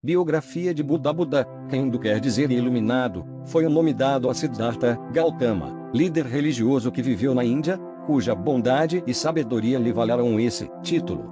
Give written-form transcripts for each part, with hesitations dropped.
Biografia de Buda. Buda, que hindu quer dizer iluminado, foi o nome dado a Siddhartha Gautama, líder religioso que viveu na Índia, cuja bondade e sabedoria lhe valeram esse título.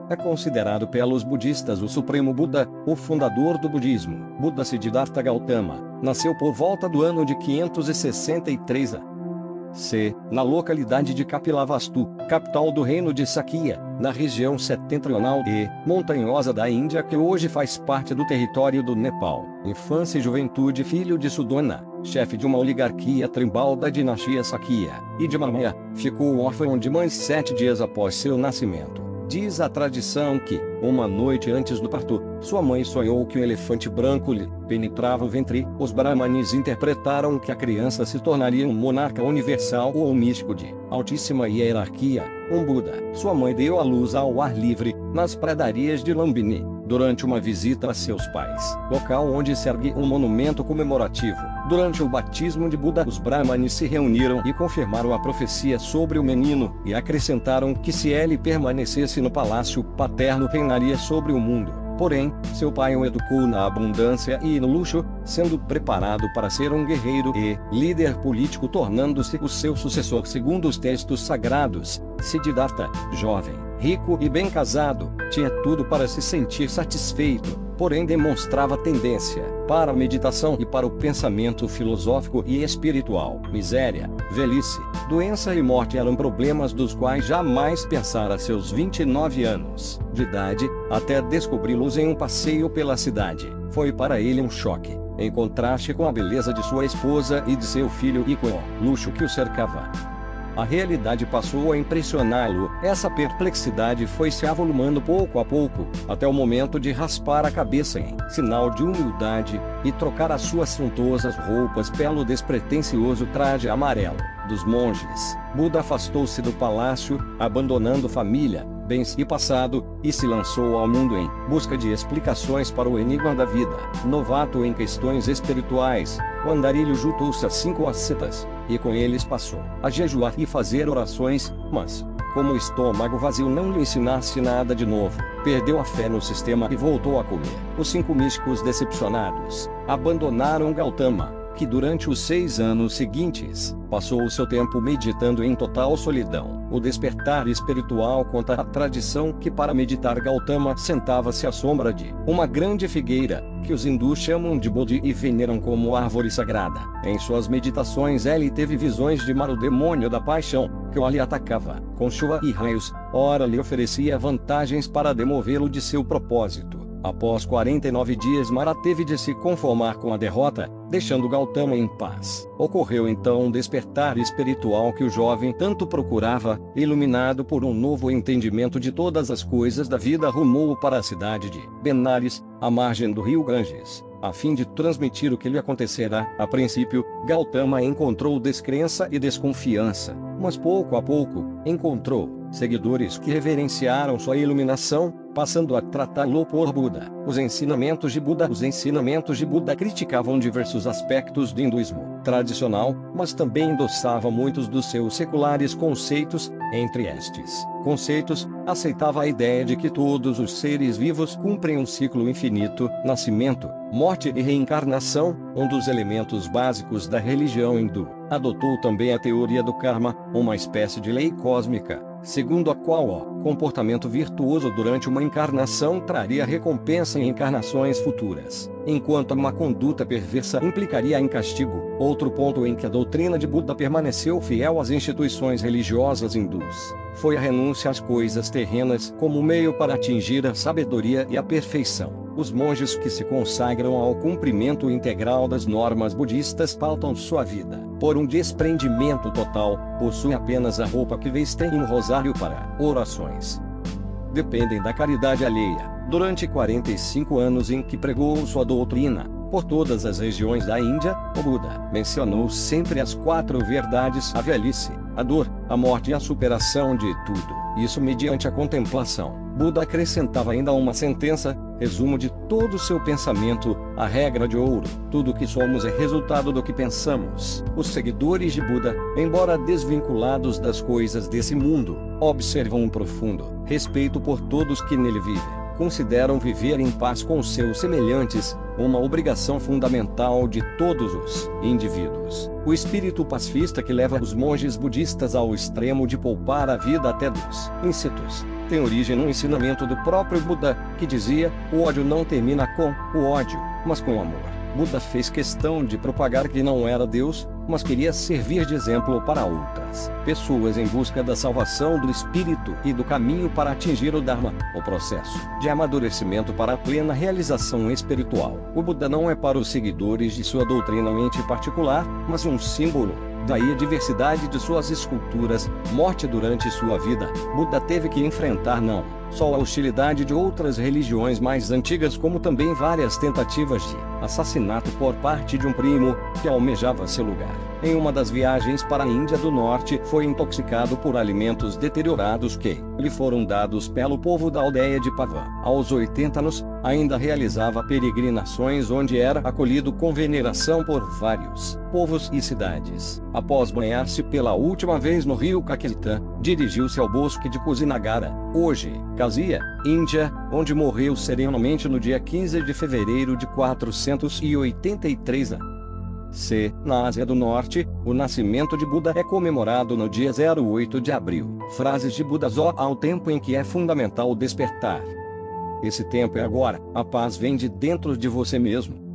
É considerado pelos budistas o Supremo Buda, o fundador do budismo. Buda Siddhartha Gautama nasceu por volta do ano de 563 a.C., na localidade de Kapilavastu, capital do reino de Sakya, na região setentrional e montanhosa da Índia que hoje faz parte do território do Nepal. Infância e juventude. Filho de Sudona, chefe de uma oligarquia tribal da dinastia Sakya, e de Mamaya, ficou órfão de mãe 7 dias após seu nascimento. Diz a tradição que, uma noite antes do parto, sua mãe sonhou que um elefante branco lhe penetrava o ventre. Os brahmanes interpretaram que a criança se tornaria um monarca universal ou um místico de altíssima hierarquia, um Buda. Sua mãe deu à luz ao ar livre, nas pradarias de Lumbini, durante uma visita a seus pais, local onde se ergue um monumento comemorativo. Durante o batismo de Buda, os brahmanes se reuniram e confirmaram a profecia sobre o menino, e acrescentaram que se ele permanecesse no palácio paterno reinaria sobre o mundo. Porém, seu pai o educou na abundância e no luxo, sendo preparado para ser um guerreiro e líder político, tornando-se o seu sucessor segundo os textos sagrados. Siddhartha, jovem, rico e bem casado, tinha tudo para se sentir satisfeito, porém demonstrava tendência para a meditação e para o pensamento filosófico e espiritual. Miséria, velhice, doença e morte eram problemas dos quais jamais pensara seus 29 anos de idade, até descobri-los em um passeio pela cidade. Foi para ele um choque, em contraste com a beleza de sua esposa e de seu filho e com o luxo que o cercava. A realidade passou a impressioná-lo. Essa perplexidade foi se avolumando pouco a pouco, até o momento de raspar a cabeça em sinal de humildade, e trocar as suas suntuosas roupas pelo despretensioso traje amarelo dos monges. Buda afastou-se do palácio, abandonando família, bens e passado, e se lançou ao mundo em busca de explicações para o enigma da vida. Novato em questões espirituais, o andarilho juntou-se a 5 ascetas, e com eles passou a jejuar e fazer orações, mas, como o estômago vazio não lhe ensinasse nada de novo, perdeu a fé no sistema e voltou a comer. Os 5 místicos, decepcionados, abandonaram Gautama, que durante os 6 anos seguintes, passou o seu tempo meditando em total solidão. O despertar espiritual conta a tradição que para meditar Gautama sentava-se à sombra de uma grande figueira, que os hindus chamam de Bodhi e veneram como árvore sagrada. Em suas meditações ele teve visões de Mara, o demônio da paixão, que o lhe atacava com chuva e raios, ora lhe oferecia vantagens para demovê-lo de seu propósito. Após 49 dias Mara teve de se conformar com a derrota, deixando Gautama em paz. Ocorreu então um despertar espiritual que o jovem tanto procurava. Iluminado por um novo entendimento de todas as coisas da vida, rumou para a cidade de Benares, à margem do rio Ganges, a fim de transmitir o que lhe acontecerá. A princípio, Gautama encontrou descrença e desconfiança, mas pouco a pouco, encontrou seguidores que reverenciaram sua iluminação, passando a tratá-lo por Buda. Os ensinamentos de Buda criticavam diversos aspectos do hinduísmo tradicional, mas também endossava muitos dos seus seculares conceitos. Entre estes conceitos, aceitava a ideia de que todos os seres vivos cumprem um ciclo infinito: nascimento, morte e reencarnação, um dos elementos básicos da religião hindu. Adotou também a teoria do karma, uma espécie de lei cósmica, segundo a qual o comportamento virtuoso durante uma encarnação traria recompensa em encarnações futuras, enquanto uma conduta perversa implicaria em castigo. Outro ponto em que a doutrina de Buda permaneceu fiel às instituições religiosas hindus foi a renúncia às coisas terrenas como meio para atingir a sabedoria e a perfeição. Os monges que se consagram ao cumprimento integral das normas budistas pautam sua vida por um desprendimento total, possuem apenas a roupa que vestem e um rosário para orações. Dependem da caridade alheia. Durante 45 anos em que pregou sua doutrina por todas as regiões da Índia, o Buda mencionou sempre as 4 verdades: a velhice, a dor, a morte e a superação de tudo. Isso mediante a contemplação. Buda acrescentava ainda uma sentença: resumo de todo o seu pensamento, a regra de ouro: tudo o que somos é resultado do que pensamos. Os seguidores de Buda, embora desvinculados das coisas desse mundo, observam um profundo respeito por todos que nele vivem. consideram viver em paz com seus semelhantes, uma obrigação fundamental de todos os indivíduos. O espírito pacifista que leva os monges budistas ao extremo de poupar a vida até dos insetos, tem origem no ensinamento do próprio Buda, que dizia: o ódio não termina com o ódio, mas com o amor. Buda fez questão de propagar que não era Deus, mas queria servir de exemplo para outras pessoas em busca da salvação do espírito e do caminho para atingir o Dharma, o processo de amadurecimento para a plena realização espiritual. O Buda não é para os seguidores de sua doutrina um ente particular, mas um símbolo. Daí a diversidade de suas esculturas, morte durante sua vida. Buda teve que enfrentar não só a hostilidade de outras religiões mais antigas, como também várias tentativas de assassinato por parte de um primo, que almejava seu lugar. Em uma das viagens para a Índia do Norte, foi intoxicado por alimentos deteriorados que lhe foram dados pelo povo da aldeia de Pavan. Aos 80 anos, ainda realizava peregrinações onde era acolhido com veneração por vários povos e cidades. Após banhar-se pela última vez no rio Caquetá, dirigiu-se ao bosque de Kusinagara, hoje Casia, Índia, onde morreu serenamente no dia 15 de fevereiro de 483 a.C. Na Ásia do Norte, o nascimento de Buda é comemorado no dia 08 de abril. Frases de Buda ao tempo em que é fundamental despertar. Esse tempo é agora, a paz vem de dentro de você mesmo.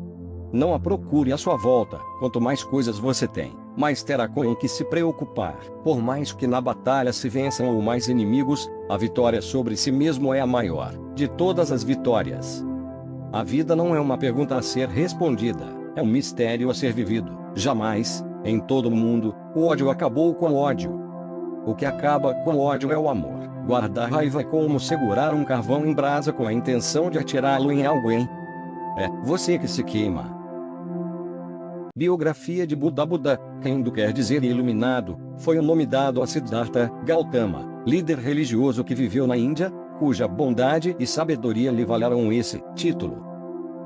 Não a procure à sua volta. Quanto mais coisas você tem, mais terá com que se preocupar. Por mais que na batalha se vençam ou mais inimigos, a vitória sobre si mesmo é a maior de todas as vitórias. A vida não é uma pergunta a ser respondida, é um mistério a ser vivido. Jamais, em todo o mundo, o ódio acabou com o ódio. O que acaba com o ódio é o amor. Guardar raiva é como segurar um carvão em brasa com a intenção de atirá-lo em alguém. É você que se queima. Biografia de Buda. Buda, que Hindu quer dizer iluminado, foi o nome dado a Siddhartha Gautama, líder religioso que viveu na Índia, cuja bondade e sabedoria lhe valeram esse título.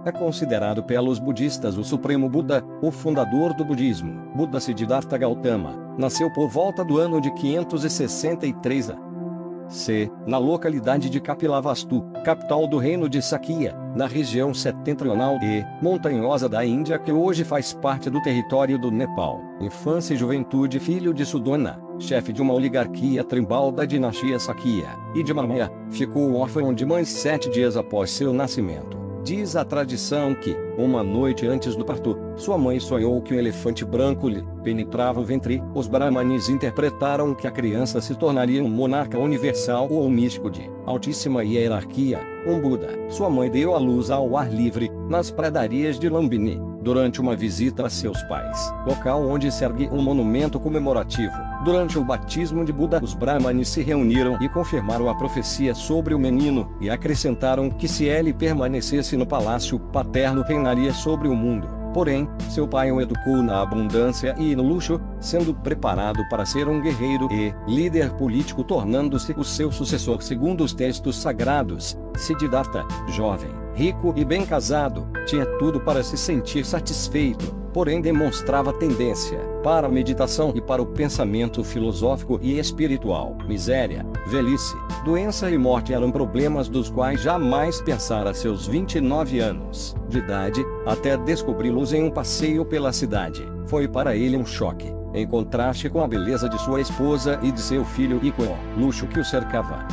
É considerado pelos budistas o Supremo Buda, o fundador do budismo. Buda Siddhartha Gautama nasceu por volta do ano de 563 a.C., na localidade de Kapilavastu, capital do reino de Sakya, na região setentrional e montanhosa da Índia que hoje faz parte do território do Nepal. Infância e juventude. Filho de Sudona, chefe de uma oligarquia tribal da dinastia Sakya, e de Mamaya, ficou órfão de mãe 7 dias após seu nascimento. Diz a tradição que, uma noite antes do parto, sua mãe sonhou que um elefante branco lhe penetrava o ventre. Os brahmanes interpretaram que a criança se tornaria um monarca universal ou um místico de altíssima hierarquia, um Buda. Sua mãe deu à luz ao ar livre, nas pradarias de Lumbini, durante uma visita a seus pais, local onde se ergue um monumento comemorativo. Durante o batismo de Buda, os brahmanes se reuniram e confirmaram a profecia sobre o menino, e acrescentaram que se ele permanecesse no palácio paterno reinaria sobre o mundo. Porém, seu pai o educou na abundância e no luxo, sendo preparado para ser um guerreiro e líder político, tornando-se o seu sucessor segundo os textos sagrados. Siddhartha, jovem, rico e bem casado, tinha tudo para se sentir satisfeito, porém demonstrava tendência para a meditação e para o pensamento filosófico e espiritual. Miséria, velhice, doença e morte eram problemas dos quais jamais pensara seus 29 anos de idade, até descobri-los em um passeio pela cidade. Foi para ele um choque, em contraste com a beleza de sua esposa e de seu filho e com o luxo que o cercava.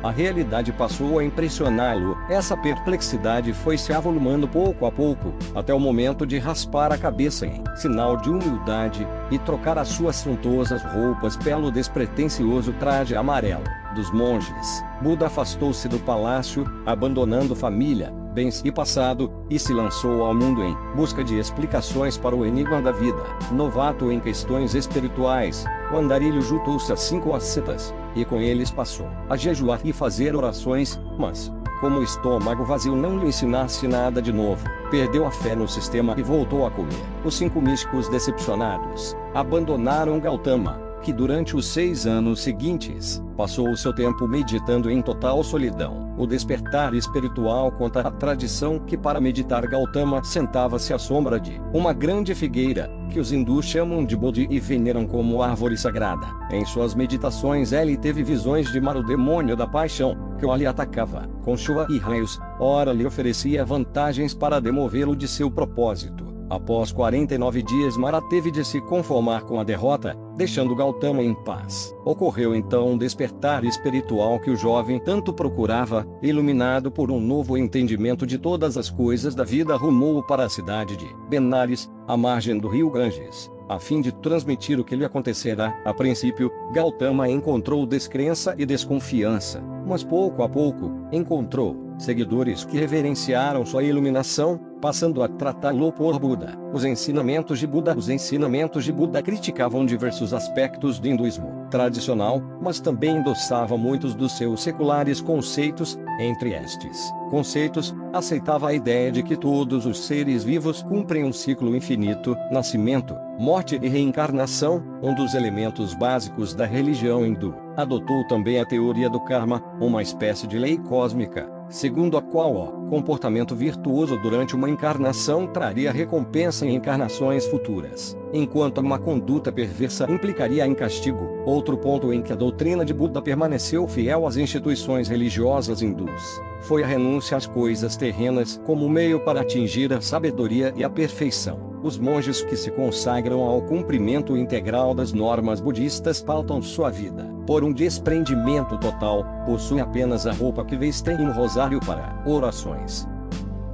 A realidade passou a impressioná-lo. Essa perplexidade foi se avolumando pouco a pouco, até o momento de raspar a cabeça em sinal de humildade, e trocar as suas suntuosas roupas pelo despretensioso traje amarelo dos monges. Buda afastou-se do palácio, abandonando família, bens e passado, e se lançou ao mundo em busca de explicações para o enigma da vida. Novato em questões espirituais, o andarilho juntou-se a 5 ascetas, e com eles passou a jejuar e fazer orações, mas, como o estômago vazio não lhe ensinasse nada de novo, perdeu a fé no sistema e voltou a comer. Os 5 místicos, decepcionados, abandonaram Gautama, que durante os 6 anos seguintes, passou o seu tempo meditando em total solidão. O despertar espiritual conta a tradição que para meditar Gautama sentava-se à sombra de uma grande figueira, que os hindus chamam de Bodhi e veneram como árvore sagrada. Em suas meditações ele teve visões de Mara, o demônio da paixão, que o lhe atacava com chuva e raios, ora lhe oferecia vantagens para demovê-lo de seu propósito. Após 49 dias Mara teve de se conformar com a derrota, deixando Gautama em paz. Ocorreu então um despertar espiritual que o jovem tanto procurava, iluminado por um novo entendimento de todas as coisas da vida, rumou para a cidade de Benares, à margem do rio Ganges. A fim de transmitir o que lhe acontecerá, a princípio, Gautama encontrou descrença e desconfiança, mas pouco a pouco, encontrou seguidores que reverenciaram sua iluminação, passando a tratá-lo por Buda. Os ensinamentos de Buda criticavam diversos aspectos do hinduísmo tradicional, mas também endossavam muitos dos seus seculares conceitos. Entre estes conceitos, aceitava a ideia de que todos os seres vivos cumprem um ciclo infinito: nascimento, morte e reencarnação, um dos elementos básicos da religião hindu. Adotou também a teoria do karma, uma espécie de lei cósmica, segundo a qual o comportamento virtuoso durante uma encarnação traria recompensa em encarnações futuras, enquanto uma conduta perversa implicaria em castigo. Outro ponto em que a doutrina de Buda permaneceu fiel às instituições religiosas hindus foi a renúncia às coisas terrenas como meio para atingir a sabedoria e a perfeição. Os monges que se consagram ao cumprimento integral das normas budistas pautam sua vida por um desprendimento total, possuem apenas a roupa que vestem e um rosário para orações.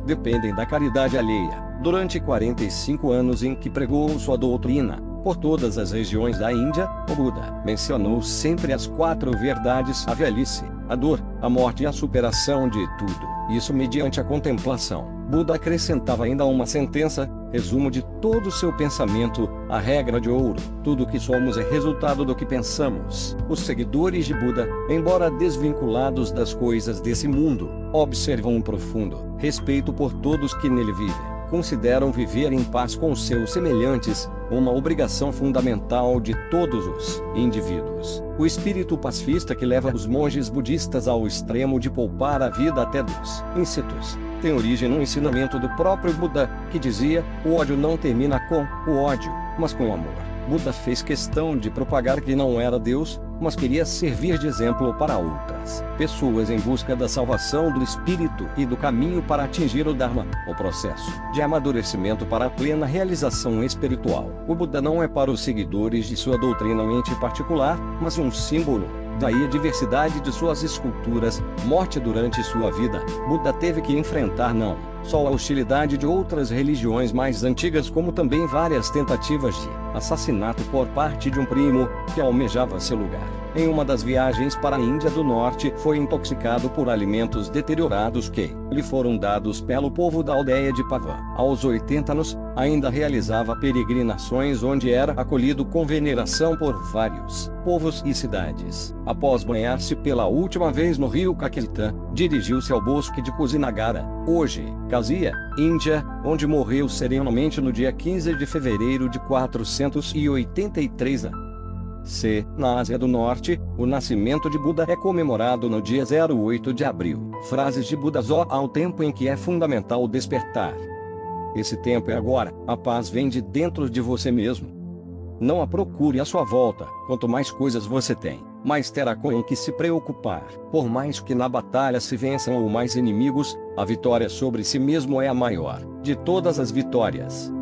Dependem da caridade alheia. Durante 45 anos em que pregou sua doutrina por todas as regiões da Índia, o Buda mencionou sempre as 4 verdades: a velhice, a dor, a morte e a superação de tudo. Isso mediante a contemplação. Buda acrescentava ainda uma sentença, resumo de todo o seu pensamento, a regra de ouro: tudo o que somos é resultado do que pensamos. Os seguidores de Buda, embora desvinculados das coisas desse mundo, observam um profundo respeito por todos que nele vivem. Consideram viver em paz com seus semelhantes uma obrigação fundamental de todos os indivíduos. O espírito pacifista que leva os monges budistas ao extremo de poupar a vida até dos insetos tem origem no ensinamento do próprio Buda, que dizia: o ódio não termina com o ódio, mas com o amor. Buda fez questão de propagar que não era Deus, mas queria servir de exemplo para outras pessoas em busca da salvação do espírito e do caminho para atingir o Dharma, o processo de amadurecimento para a plena realização espiritual. O Buda não é para os seguidores de sua doutrina um ente particular, mas um símbolo. Daí a diversidade de suas esculturas. Morte durante sua vida, Buda teve que enfrentar não só a hostilidade de outras religiões mais antigas, como também várias tentativas de assassinato por parte de um primo que almejava seu lugar. Em uma das viagens para a Índia do Norte, foi intoxicado por alimentos deteriorados que lhe foram dados pelo povo da aldeia de Pava. Aos 80 anos, ainda realizava peregrinações onde era acolhido com veneração por vários povos e cidades. Após banhar-se pela última vez no rio Kakita, dirigiu-se ao bosque de Kusinagara, hoje Kazia, Índia, onde morreu serenamente no dia 15 de fevereiro de 483 a.C. Na Ásia do Norte, o nascimento de Buda é comemorado no dia 08 de abril. Frases de Buda ao tempo em que é fundamental despertar. Esse tempo é agora, a paz vem de dentro de você mesmo. Não a procure à sua volta. Quanto mais coisas você tem, mais terá com que se preocupar. Por mais que na batalha se vençam ou mais inimigos, a vitória sobre si mesmo é a maior de todas as vitórias.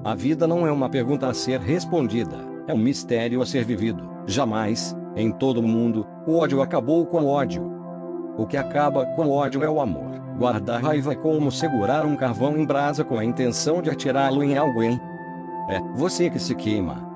A vida não é uma pergunta a ser respondida, é um mistério a ser vivido. Jamais, em todo o mundo, o ódio acabou com o ódio. O que acaba com o ódio é o amor. Guardar raiva é como segurar um carvão em brasa com a intenção de atirá-lo em alguém. É você que se queima.